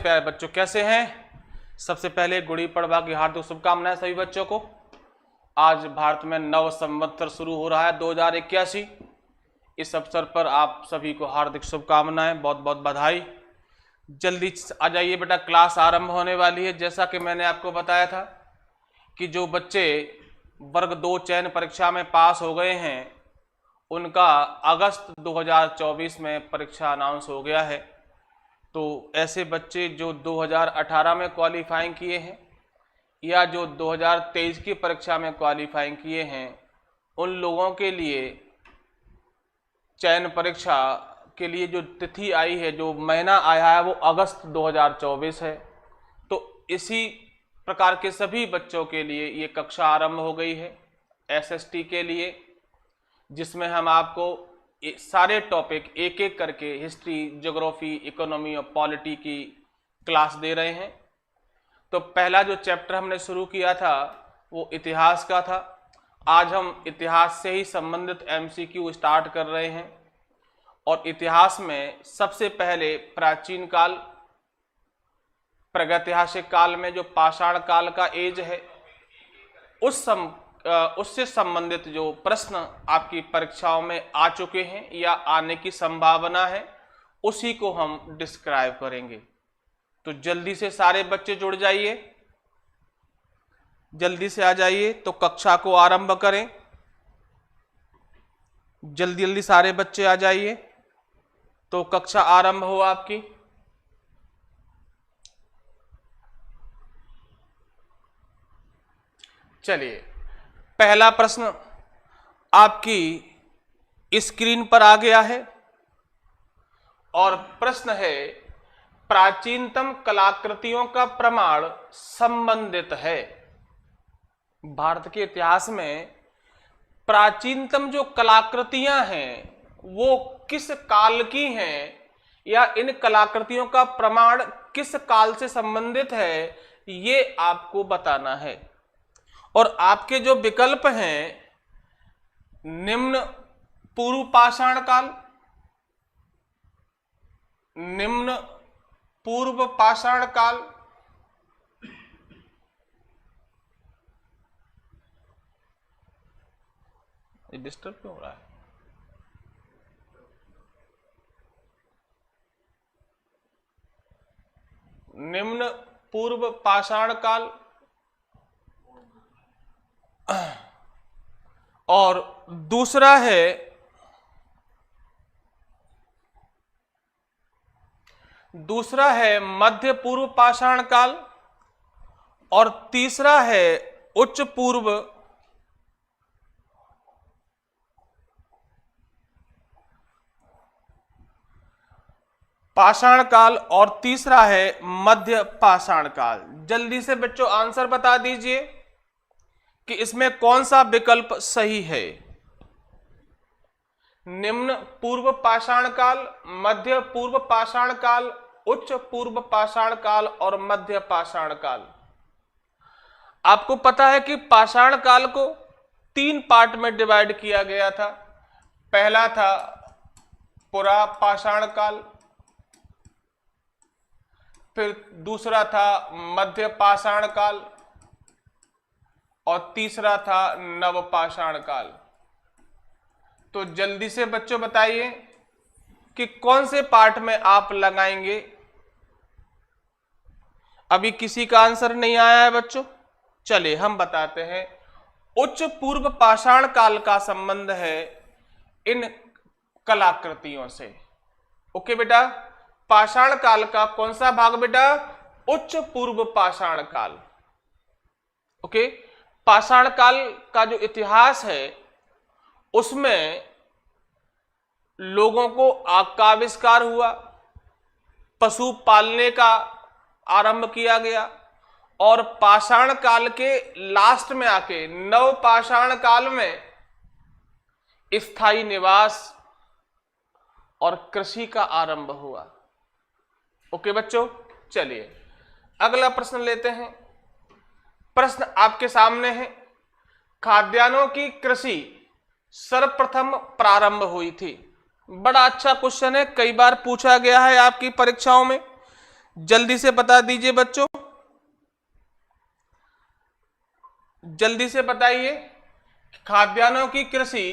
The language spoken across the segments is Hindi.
प्यारे बच्चों, कैसे हैं? सबसे पहले गुड़ी पड़वा की हार्दिक शुभकामनाएं सभी बच्चों को। आज भारत में नव संवत्सर शुरू हो रहा है 2081। इस अवसर पर आप सभी को हार्दिक शुभकामनाएं, बहुत बहुत बधाई। जल्दी आ जाइए बेटा, क्लास आरंभ होने वाली है। जैसा कि मैंने आपको बताया था कि जो बच्चे वर्ग 2 चयन परीक्षा में पास हो गए हैं उनका अगस्त 2024 में परीक्षा अनाउंस हो गया है। तो ऐसे बच्चे जो 2018 में क्वालिफाइंग किए हैं या जो 2023 की परीक्षा में क्वालिफाइंग किए हैं, उन लोगों के लिए चयन परीक्षा के लिए जो तिथि आई है, जो महीना आया है, वो अगस्त 2024 है। तो इसी प्रकार के सभी बच्चों के लिए ये कक्षा आरंभ हो गई है एसएसटी के लिए, जिसमें हम आपको सारे टॉपिक एक एक करके हिस्ट्री, ज्योग्राफी, इकोनॉमी और पॉलिटी की क्लास दे रहे हैं। तो पहला जो चैप्टर हमने शुरू किया था वो इतिहास का था। आज हम इतिहास से ही संबंधित एमसीक्यू स्टार्ट कर रहे हैं। और इतिहास में सबसे पहले प्राचीन काल, प्रागैतिहासिक काल में जो पाषाण काल का एज है, उससे संबंधित जो प्रश्न आपकी परीक्षाओं में आ चुके हैं या आने की संभावना है, उसी को हम डिस्क्राइब करेंगे। तो जल्दी से सारे बच्चे जुड़ जाइए, जल्दी से आ जाइए तो कक्षा को आरंभ करें। जल्दी जल्दी सारे बच्चे आ जाइए तो कक्षा आरंभ हो आपकी। चलिए, पहला प्रश्न आपकी स्क्रीन पर आ गया है और प्रश्न है, प्राचीनतम कलाकृतियों का प्रमाण संबंधित है। भारत के इतिहास में प्राचीनतम जो कलाकृतियां हैं वो किस काल की हैं या इन कलाकृतियों का प्रमाण किस काल से संबंधित है, ये आपको बताना है। और आपके जो विकल्प हैं, निम्न पूर्व पाषाण काल, निम्न पूर्व पाषाण काल, ये डिस्टर्ब क्यों हो रहा है? निम्न पूर्व पाषाण काल और दूसरा है मध्य पूर्व पाषाण काल और तीसरा है उच्च पूर्व पाषाण काल और तीसरा है मध्य पाषाण काल। जल्दी से बच्चों आंसर बता दीजिए कि इसमें कौन सा विकल्प सही है। निम्न पूर्व पाषाण काल, मध्य पूर्व पाषाण काल, उच्च पूर्व पाषाण काल और मध्य पाषाण काल। आपको पता है कि पाषाण काल को 3 पार्ट में डिवाइड किया गया था। पहला था पुरा पाषाण काल, फिर दूसरा था मध्य पाषाण काल और तीसरा था नव पाषाण काल। तो जल्दी से बच्चों बताइए कि कौन से पार्ट में आप लगाएंगे। अभी किसी का आंसर नहीं आया है बच्चों। चलिए हम बताते हैं। उच्च पूर्व पाषाण काल का संबंध है इन कलाकृतियों से। ओके बेटा, पाषाण काल का कौन सा भाग बेटा? उच्च पूर्व पाषाण काल। ओके, पाषाण काल का जो इतिहास है उसमें लोगों को आग का आविष्कार हुआ, पशु पालने का आरंभ किया गया और पाषाण काल के लास्ट में आके नव पाषाण काल में स्थायी निवास और कृषि का आरंभ हुआ। ओके बच्चों, चलिए अगला प्रश्न लेते हैं। प्रश्न आपके सामने है, खाद्यान्नों की कृषि सर्वप्रथम प्रारंभ हुई थी। बड़ा अच्छा क्वेश्चन है, कई बार पूछा गया है आपकी परीक्षाओं में। जल्दी से बता दीजिए बच्चों, जल्दी से बताइए। खाद्यान्नों की कृषि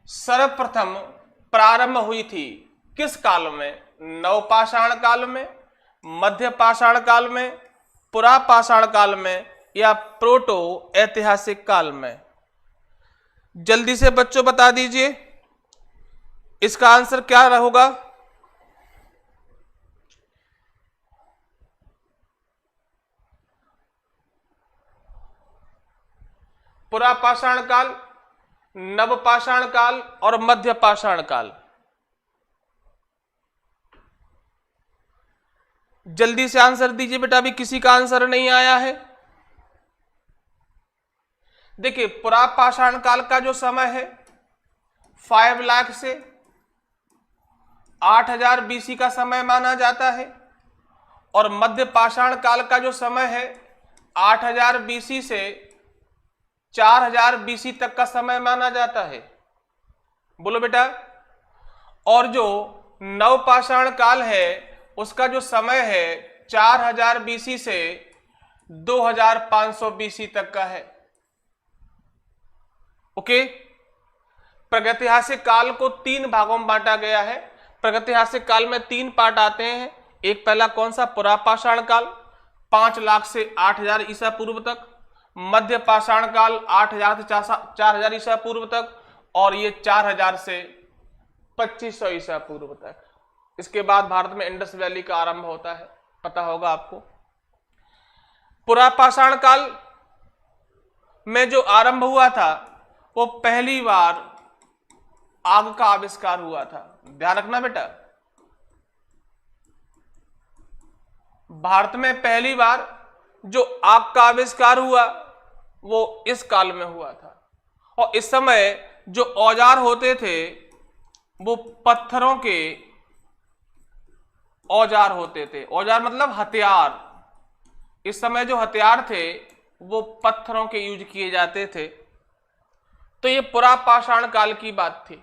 सर्वप्रथम प्रारंभ हुई थी किस काल में? नवपाषाण काल में, मध्य पाषाण काल में, पुरापाषाण काल में, या प्रोटो ऐतिहासिक काल में? जल्दी से बच्चों बता दीजिए, इसका आंसर क्या होगा? पुरापाषाण काल, नवपाषाण काल और मध्य पाषाण काल। जल्दी से आंसर दीजिए बेटा, अभी किसी का आंसर नहीं आया है। देखिए, पुरापाषाण काल का जो समय है 5 लाख से 8000 बीसी का समय माना जाता है, और मध्य पाषाण काल का जो समय है 8000 बीसी से 4000 बीसी तक का समय माना जाता है। बोलो बेटा। और जो नवपाषाण काल है उसका जो समय है 4000 बीसी से 2500 बीसी तक का है। ओके। प्रागैतिहासिक काल को 3 भागों में बांटा गया है। प्रागैतिहासिक काल में 3 पार्ट आते हैं। एक पहला कौन सा? पुरापाषाण काल 5 लाख से 8000 ईसा पूर्व तक, मध्य पाषाण काल 8000 से 4000 ईसा पूर्व तक, और ये 4000 से 2500 ईसा पूर्व तक। इसके बाद भारत में इंडस वैली का आरंभ होता है, पता होगा आपको। पुरापाषाण काल में जो आरंभ हुआ था वो पहली बार आग का आविष्कार हुआ था। ध्यान रखना बेटा, भारत में पहली बार जो आग का आविष्कार हुआ वो इस काल में हुआ था। और इस समय जो औजार होते थे वो पत्थरों के औजार होते थे। औजार मतलब हथियार। इस समय जो हथियार थे वो पत्थरों के यूज किए जाते थे। तो ये पुरापाषाण काल की बात थी।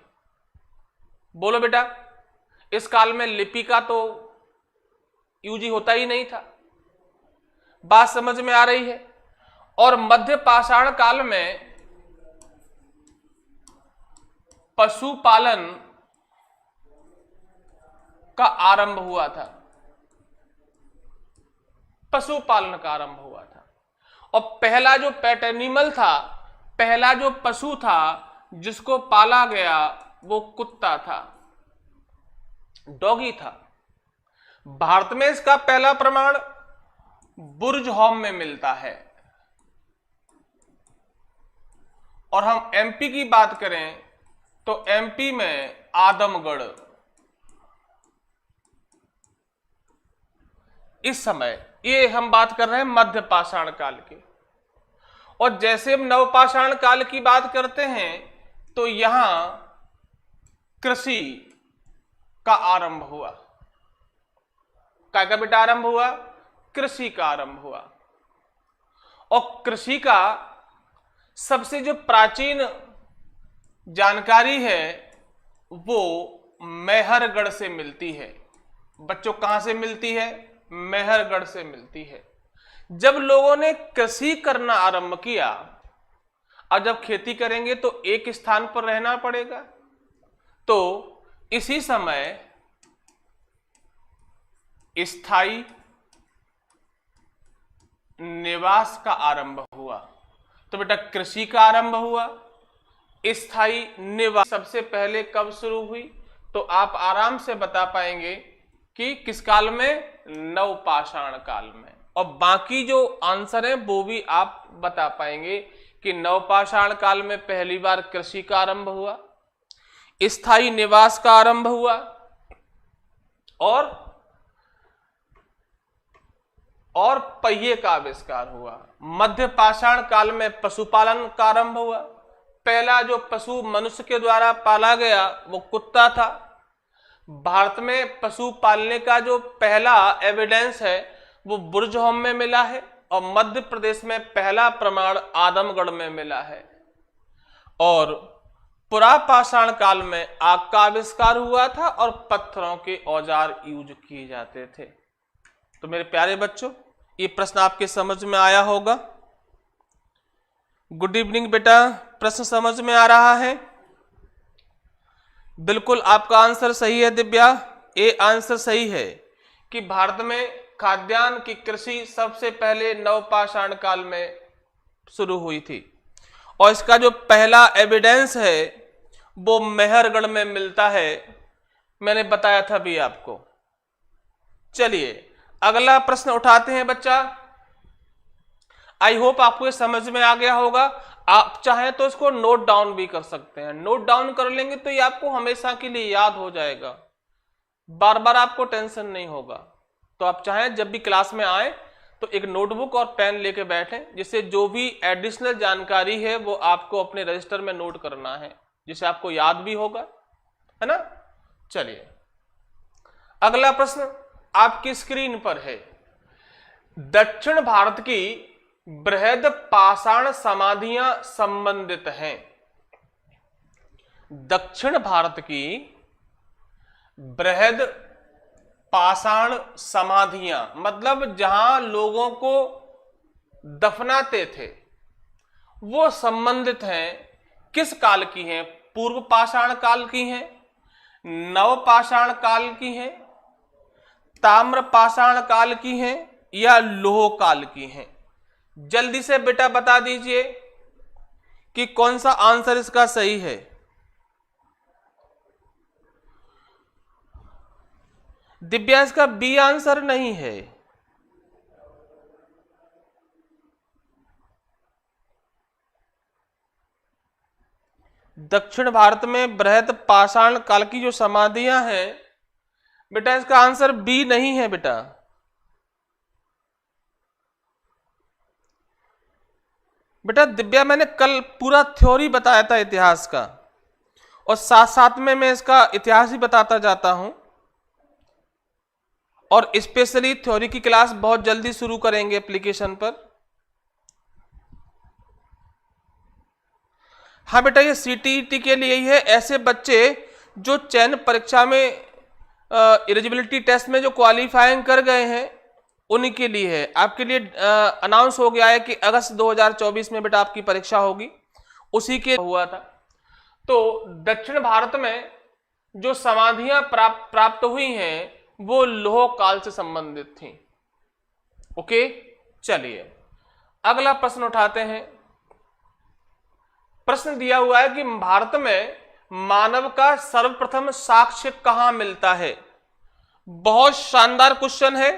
बोलो बेटा। इस काल में लिपि का तो यूज होता ही नहीं था। बात समझ में आ रही है? और मध्य पाषाण काल में पशुपालन का आरंभ हुआ था। पशुपालन का आरंभ हुआ था। और पहला जो पेट एनिमल था, पहला जो पशु था जिसको पाला गया वो कुत्ता था, डॉगी था। भारत में इसका पहला प्रमाण बुर्ज होम में मिलता है। और हम एमपी की बात करें तो एमपी में आदमगढ़। इस समय ये हम बात कर रहे हैं मध्य पाषाण काल की। और जैसे हम नवपाषाण काल की बात करते हैं तो यहां कृषि का आरंभ हुआ। क्या का बेटा आरंभ हुआ? कृषि का आरंभ हुआ। और कृषि का सबसे जो प्राचीन जानकारी है वो मेहरगढ़ से मिलती है। बच्चों कहां से मिलती है? मेहरगढ़ से मिलती है। जब लोगों ने कृषि करना आरंभ किया, अब जब खेती करेंगे तो एक स्थान पर रहना पड़ेगा, तो इसी समय स्थायी निवास का आरंभ हुआ। तो बेटा कृषि का आरंभ हुआ, स्थायी निवास सबसे पहले कब शुरू हुई? तो आप आराम से बता पाएंगे कि किस काल में? नवपाषाण काल में। और बाकी जो आंसर है वो भी आप बता पाएंगे कि नवपाषाण काल में पहली बार कृषि का आरंभ हुआ, स्थायी निवास का आरंभ हुआ, और पहिए का आविष्कार हुआ। मध्य पाषाण काल में पशुपालन का आरंभ हुआ। पहला जो पशु मनुष्य के द्वारा पाला गया वो कुत्ता था। भारत में पशु पालने का जो पहला एविडेंस है वो बुर्ज होम में मिला है। और मध्य प्रदेश में पहला प्रमाण आदमगढ़ में मिला है। और पुरापाषाण काल में आग का आविष्कार हुआ था और पत्थरों के औजार यूज किए जाते थे। तो मेरे प्यारे बच्चों, ये प्रश्न आपके समझ में आया होगा। गुड इवनिंग बेटा, प्रश्न समझ में आ रहा है? बिल्कुल आपका आंसर सही है दिव्या, ए आंसर सही है कि भारत में खाद्यान्न की कृषि सबसे पहले नवपाषाण काल में शुरू हुई थी और इसका जो पहला एविडेंस है वो मेहरगढ़ में मिलता है, मैंने बताया था भी आपको। चलिए अगला प्रश्न उठाते हैं बच्चा। आई होप आपको ये समझ में आ गया होगा। आप चाहें तो इसको नोट डाउन भी कर सकते हैं, नोट डाउन कर लेंगे तो ये आपको हमेशा के लिए याद हो जाएगा, बार बार आपको टेंशन नहीं होगा। तो आप चाहें जब भी क्लास में आए तो एक नोटबुक और पेन लेके बैठें, जिससे जो भी एडिशनल जानकारी है वो आपको अपने रजिस्टर में नोट करना है, जिससे आपको याद भी होगा, है ना। चलिए अगला प्रश्न आपकी स्क्रीन पर है। दक्षिण भारत की बृहद पाषाण समाधियां संबंधित हैं। दक्षिण भारत की बृहद पाषाण समाधियां मतलब जहां लोगों को दफनाते थे, वो संबंधित हैं, किस काल की हैं? पूर्व पाषाण काल की हैं, नव पाषाण काल की हैं, ताम्र पाषाण काल की हैं या लोह काल की हैं? जल्दी से बेटा बता दीजिए कि कौन सा आंसर इसका सही है। दिव्या इसका बी आंसर नहीं है। दक्षिण भारत में बृहद पाषाण काल की जो समाधियां हैं बेटा, इसका आंसर बी नहीं है बेटा। बेटा दिव्या मैंने कल पूरा थ्योरी बताया था इतिहास का, और साथ साथ में मैं इसका इतिहास ही बताता जाता हूं, और स्पेशली थ्योरी की क्लास बहुत जल्दी शुरू करेंगे एप्लीकेशन पर। हाँ बेटा, ये सीटीईटी के लिए ही है। ऐसे बच्चे जो चयन परीक्षा में एलिजिबिलिटी टेस्ट में जो क्वालिफाइंग कर गए हैं उन्हीं के लिए है। आपके लिए अनाउंस हो गया है कि अगस्त 2024 में बेटा आपकी परीक्षा होगी, उसी के हुआ था। तो दक्षिण भारत में जो समाधियां प्राप्त हुई हैं वो लोह काल से संबंधित थी। ओके, चलिए अगला प्रश्न उठाते हैं। प्रश्न दिया हुआ है कि भारत में मानव का सर्वप्रथम साक्ष्य कहां मिलता है। बहुत शानदार क्वेश्चन है,